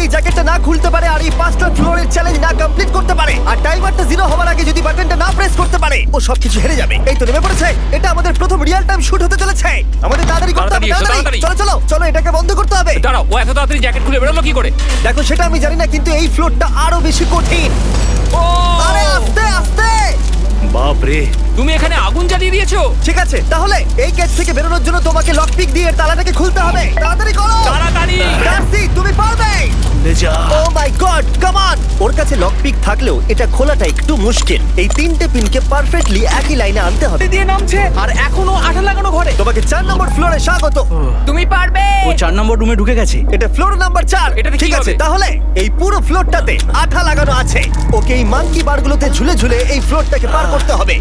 এই জ্যাকেটটা না খুলতে পারে আর এই 5টা ফ্লোরের চ্যালেঞ্জ না কমপ্লিট করতে পারে আর টাইমারটা 0 হওয়ার আগে যদি বাটনটা না প্রেস করতে পারে ও সবকিছু হেরে যাবে। এই তো নেমে পড়েছে। এটা আমাদের প্রথম রিয়েল টাইম শুট হতে চলেছে। আমাদের তাড়াতাড়ি করতে হবে, তাড়াতাড়ি। চলো চলো চলো, এটাকে বন্ধ করতে হবে। দাঁড়াও, ও এত তাড়াতাড়ি জ্যাকেট খুলে বেরোলো কি করে? দেখো সেটা আমি জানি না, কিন্তু এই ফ্লোরটা আরো বেশি কঠিন। ও আরে আস্তে আস্তে। বাপ রে, তুমি এখানে আগুন জ্বালিয়ে দিয়েছো। ঠিক আছে, তাহলে এই কেস থেকে বেরোনোর জন্য তোমাকে লক পিক দিয়ে এর তালাটাকে খুলতে হবে। তাড়াতাড়ি করো। তাড়াতাড়ি। ডার্সি, তুমি পারবে। লে যা। ও মাই গড, কাম অন। ওর কাছে লক পিক থাকলেও এটা খোলাটা একটু মুশকিল। এই 3টে পিনকে পারফেক্টলি একই লাইনে আনতে হবে। দিয়ে নামছে আর এখনো আঠা লাগানো ঘরে। তোমাকে 4 নম্বর ফ্লোরে স্বাগত। তুমি পারবে। ও 4 নম্বর রুমে ঢুকে গেছে। এটা ফ্লোর নাম্বার 4। এটাতে কি ঠিক আছে, হবে? তাহলে এই পুরো ফ্লোরটাতে আঠা লাগানো আছে। ওকে এই মাঙ্কি বারগুলোতে ঝুলে ঝুলে এই ফ্লোরটাকে পার করতে হবে।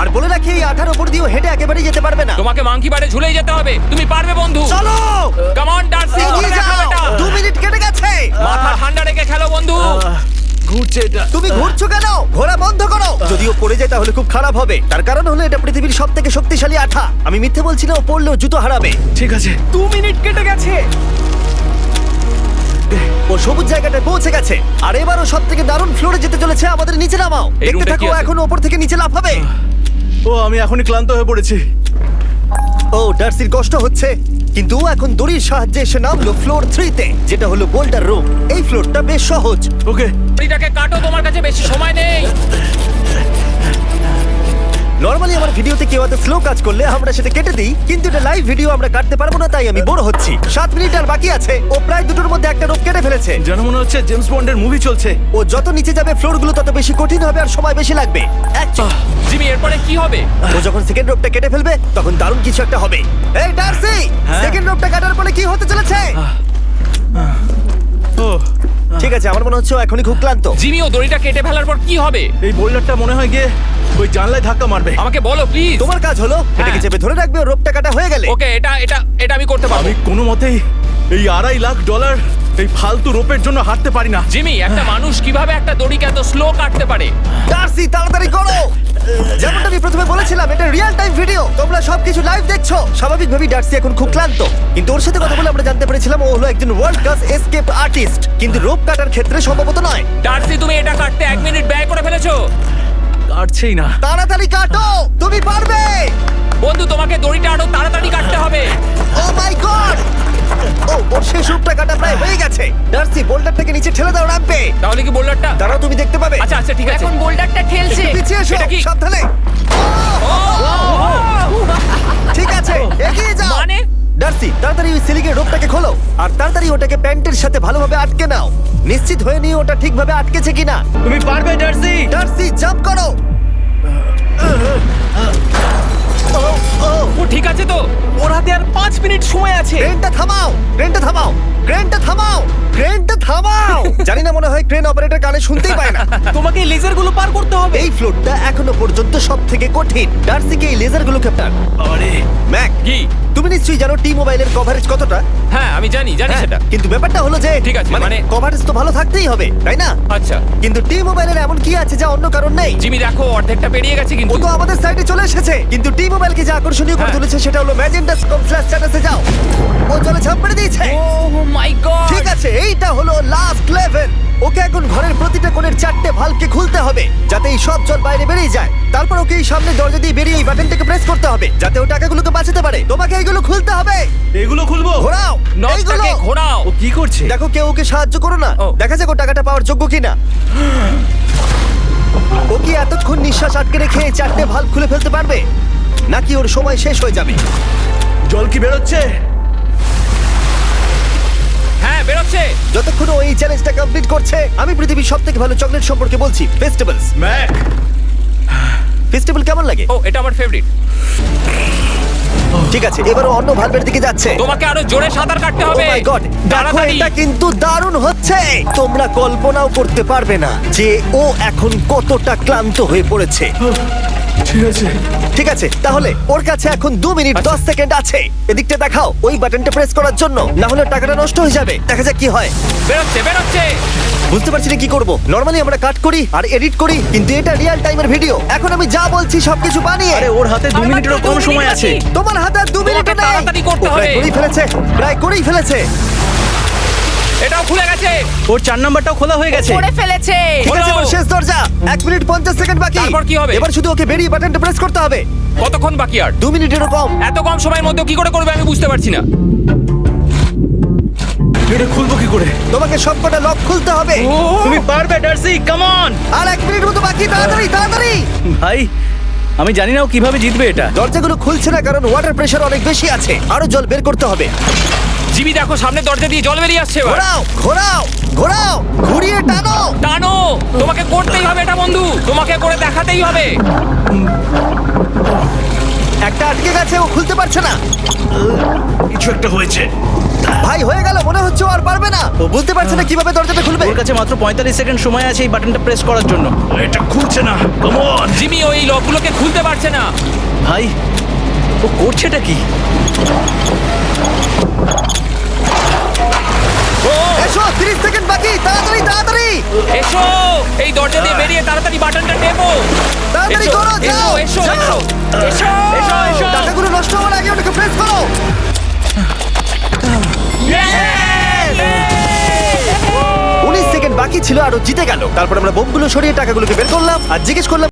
আর বলে রাখি, এই আঠার উপর দিয়েও হেঁটে একেবারে যেতে পারবে না। তোমাকে মাংকি বারে ঝুলেই যেতে হবে। তুমি পারবে বন্ধু। চলো কাম অন ডার্সি, এগিয়ে যাও। 2 মিনিট কেটে গেছে। মাথা ঠান্ডা রেখে খেলো বন্ধু। ঘুরছে এটা। তুমি ঘুরছো কেন? ঘোরা বন্ধ করো। যদিও পড়ে যায় তাহলে খুব খারাপ হবে। তার কারণ হলো এটা পৃথিবীর সবথেকে শক্তিশালী আঠা। আমি মিথ্যে বলছি না, ও পড়লেও জুতো হারাবে। ঠিক আছে। 2 মিনিট কেটে গেছে। ও সবুজ জায়গাটায় পৌঁছে গেছে। আর এবারও সবথেকে দারুণ ফ্লোরে যেতে চলেছে। আমাদের নিচে নামাও। এই দেখতে রুমটা থাকো, কি আছে? এখন ওপর থেকে নিচে লাফাবে। ও আমি এখনই ক্লান্ত হয়ে পড়েছি। ও ডার্সির কষ্ট হচ্ছে, কিন্তু ও এখন দড়ির সাহায্যে এসে নামলো ফ্লোর 3-তে, যেটা হলো বোল্ডার রুম। এই ফ্লোরটা বেশ সহজ। ওকে। এটাকে কাটো, তোমার কাছে বেশি সময় নেই। নরমালি আমার ভিডিওতে কেউ এত স্লো কাজ করলে আমরা সেটা কেটে দিই, কিন্তু এটা লাইভ ভিডিও আমরা কাটতে পারবো না, তাই আমি বোর হচ্ছি। 7 মিনিট আর বাকি আছে। ও প্রায় 2টোর মধ্যে একটা রোপ কেটে ফেলেছে। যেন মনে হচ্ছে জেমস বন্ডের মুভি চলছে। ও যত নিচে যাবে ফ্লোরগুলো তত বেশি কঠিন হবে আর সময় বেশি লাগবে। জিমি, এরপরে কি হবে? ও যখন সেকেন্ড রোপটা কেটে ফেলবে তখন দারুণ কিছু একটা হবে। এই ডার্সি, হ্যাঁ? সেকেন্ড রোপটা কাটার পরে কি হতে চলেছে? ও ঠিক আছে, আমার মনে হচ্ছে ও এখনই খুব ক্লান্ত। জিমি, ও দড়িটা কেটে ফেলার পর কি হবে? এই বোল্ডারটা মনে হয় গিয়ে ওই জানলায় ধাক্কা মারবে। আমাকে বলো প্লিজ। তোমার কাজ হলো এটাকে চেপে ধরে রাখবে, ও রোপটা কাটা হয়ে গেলে। ওকে, এটা এটা এটা আমি করতে পারবো। আমি কোনো মতেই এই $2.5 লাখ এই ফালতু রোপের জন্য হাঁটতে পারি না। জিমি, একটা মানুষ কিভাবে একটা দড়িকে এত স্লো কাটতে পারে? ডার্সি, তাড়াতাড়ি করো। যেমনটা আমি প্রথমে বলেছিলাম, এটা রিয়েল টাইম ভিডিও, তোমরা সবকিছু লাইভ দেখছো। স্বাভাবিকভাবেই ডার্সি এখন খুব ক্লান্ত, কিন্তু ওর সাথে কথা বলে আমরা জানতে পেরেছিলাম ও হলো একজন ওয়ার্ল্ড ক্লাস এসকেপ আর্টিস্ট, কিন্তু রোপ কাটার ক্ষেত্রে সম্ভবত নয়। ডার্সি, তুমি এটা কাটতে 1 মিনিট ব্যয় করে ফেলেছো। কাটছেই না। তাড়াতাড়ি কাটো, তুমি পারবে। বন্ধু, তোমাকে দড়িটা আরো তাড়াতাড়ি কাটতে হবে। ও মাই গড! ও ওর শেষ রূপটা কাটা প্রায় হয়ে গেছে। ডার্সি, বোল্ডারটাকে নিচে ঠেলে দাও রাম্পে। তাহলে কি বোল্ডারটা? দাঁড়াও, তুমি দেখতে পাবে। আচ্ছা আচ্ছা, ঠিক আছে। এখন বোল্ডারটা ঠেলছে। একটু পিছিয়ে এসো, এটা কি? সাবধানে। ঠিক আছে, এগিয়ে যাও। মানে? ডার্সি, তাড়াতাড়ি ওই সিলিংয়ের রোপটাকে খোলো আর তাড়াতাড়ি ওটাকে প্যান্টের সাথে ভালোভাবে আটকে নাও। নিশ্চিত হয়ে নিও ওটা ঠিকভাবে আটকেছে কিনা। তুমি পারবে ডার্সি। ডার্সি, জাম্প করো। ও, ও, ও ঠিক আছে তো? ওর হাতে আর 5 মিনিট সময় আছে। ক্রেনটা থামাও, ক্রেনটা থামাও, ক্রেনটা থামাও, ক্রেনটা থামাও। জানি না, মনে হয় ক্রেন অপারেটর কানে শুনতেই পায় না। তোমাকে এই লেজারগুলো পার করতে হবে। এই ফ্লোরটা এখনো পর্যন্ত সবথেকে কঠিন। ডার্সিকে এই লেজারগুলো ক্যাপ্টার। আরে ম্যাক, কি? তুমি নিশ্চয়ই জানো টি মোবাইলের কভারেজ কতটা? হ্যাঁ, আমি জানি হ্যাঁ, সেটা। কিন্তু ব্যাপারটা হলো যে ঠিক আছে, মানে কভারেজ তো ভালো থাকতেই হবে, তাই না? আচ্ছা কিন্তু টি মোবাইলের এমন কি আছে যা অন্য কারণ নেই? জিমি, দেখো অর্ধেকটা পেরিয়ে গেছে ও কিন্তু। তো আমাদের সাইডে চলে এসেছে, কিন্তু টি মোবাইলকে যে আকর্ষণীয় করে হ্যাঁ। তুলেছে সেটা হলো ম্যাজেন্টা স্কোপ ফ্ল্যাশ চ্যানেলে যাও। ও জলে ঝাঁপ মেরে দিয়েছে। ও মাই গড। ঠিক আছে, এইটা হলো লাস্ট লেভেল। ওকে এখন ঘরের প্রতিটা কোণের 4টে ভালভকে খুলতে হবে যাতে এই সব জল বাইরে বেরিয়ে যায়। তারপর ওকে এই সামনে দরজা দিয়ে বেরিয়ে এই বাটনটাকে প্রেস করতে হবে যাতে ও টাকাগুলোকে বাঁচাতে পারে। তোমাকে এইগুলো খুলতে হবে। এগুলো খুলবো? ঘোরাও এইগুলো। নটটাকে ঘোরাও। ও কি করছে? দেখো কেউ ওকে সাহায্য করো না। ও। দেখা যাক ও টাকাটা পাওয়ার যোগ্য কিনা। ও কি এতক্ষণ নিঃশ্বাস আটকে রেখে এই 4টে ভালভ খুলে ফেলতে পারবে, নাকি ওর সময় শেষ হয়ে যাবে? জল কি বেরোচ্ছে? হ্যাঁ, বেরোচ্ছে। যতক্ষণ ও এই চ্যালেঞ্জটা কমপ্লিট করছে, আমি পৃথিবীর সবথেকে ভালো চকলেট সম্পর্কে বলছি, ফেস্টিভ্যালস। ম্যাক, ফেস্টিভ্যাল কেমন লাগে? ও, এটা আমার ফেভারিট। ঠিক আছে, এবার ও অন্য ভালভের দিকে যাচ্ছে। তোমাকে আরো জোরে সাঁতার কাটতে Oh হবে। my God! দেখো, তাড়াতাড়ি। এটা কিন্তু দারুণ হচ্ছে। তোমরা কল্পনাও করতে পারবে না যে ও এখন কতটা ক্লান্ত হয়ে পড়েছে। ঠিক আছে। ঠিক আছে, তাহলে ওর কাছে এখন 2 মিনিট 10 সেকেন্ড আছে। এদিকটা দেখাও ওই বাটনটা প্রেস করার জন্য, না হলে টাকাটা নষ্ট হয়ে যাবে। দেখা যাক কি হয়। বেরোচ্ছে বেরোচ্ছে। বুঝতে পারছি না কি করব। নরমালি আমরা কাট করি আর এডিট করি, কিন্তু এটা রিয়েল টাইমের ভিডিও। এখন আমি যা বলছি সবকিছু বানিয়ে। আরে ওর হাতে 2 আর মিনিটেরও মাত্র কম 2 মিনিট সময় আছে। তোমার হাতে আর 2 মিনিট তোমাকে নেই। তাড়াতাড়ি করতে ও প্রায় হবে। করেই ফেলেছে, প্রায় করেই ফেলেছে। এটাও খুলে গেছে। ওর 4 নাম্বারটাও খোলা হয়ে গেছে। করে ফেলেছে। ঠিক আছে, এবার শেষ দরজা। 1 মিনিট 50 সেকেন্ড বাকি। তারপর কি হবে? এবার শুধু ওকে বেরিয়ে বাটনটা প্রেস করতে হবে। কতক্ষণ বাকি আর? 2 মিনিটেরও কম। এত কম সময়ের মধ্যে কি করে করবে আমি বুঝতে পারছি না। এটা খুলবো কি করে? তোমাকে সবকটা লক খুলতে হবে। তুমি পারবে ডার্সি, কাম অন। আর 1 মিনিট মতো বাকি, তাড়াতাড়ি তাড়াতাড়ি। ভাই আমি জানি না ও কিভাবে জিতবে এটা। দরজাগুলো খুলছে না কারণ ওয়াটার প্রেশার অনেক বেশি আছে। আরো জল বের করতে হবে। জিমি দেখো সামনে দরজা দিয়ে জল বেরিয়ে আসছে এবার। ঘোরাও ঘোরাও ঘোরাও, ঘুরিয়ে টানো। টানো, তোমাকে করতেই হবে এটা বন্ধু, তোমাকে করে দেখাতেই হবে। একটা আটকে গেছে, ও খুলতে পারছে না। কিছু একটা হয়েছে। ভাই হয়ে গেল, মনে হচ্ছে ও আর পারবে না। ও বুঝতে পারছে না কিভাবে দরজাটা খুলবে। ওর কাছে মাত্র 45 সেকেন্ড সময় আছে এই বাটনটা প্রেস করার জন্য। এটা খুলছে না। Come on. জিমি ওই লকগুলোকে খুলতে পারছে না। ভাই ও করছেটা কি? এসো, 30 সেকেন্ড বাকি, তাড়াতাড়ি তাড়াতাড়ি এসো, এই দরজা দিয়ে বেরিয়ে তাড়াতাড়ি বাটনটা টেপো। তাড়াতাড়ি এসো, করো, যাও এসো, এসো, যাও। এসো, এসো, এসো। টাকাগুলো নষ্ট হওয়ার আগে ওটাকে প্রেস করো। 19 সেকেন্ড বাকি ছিল আর ও জিতে গেল। তারপর আমরা বোমগুলো সরিয়ে টাকাগুলোকে বের করলাম আর জিজ্ঞেস করলাম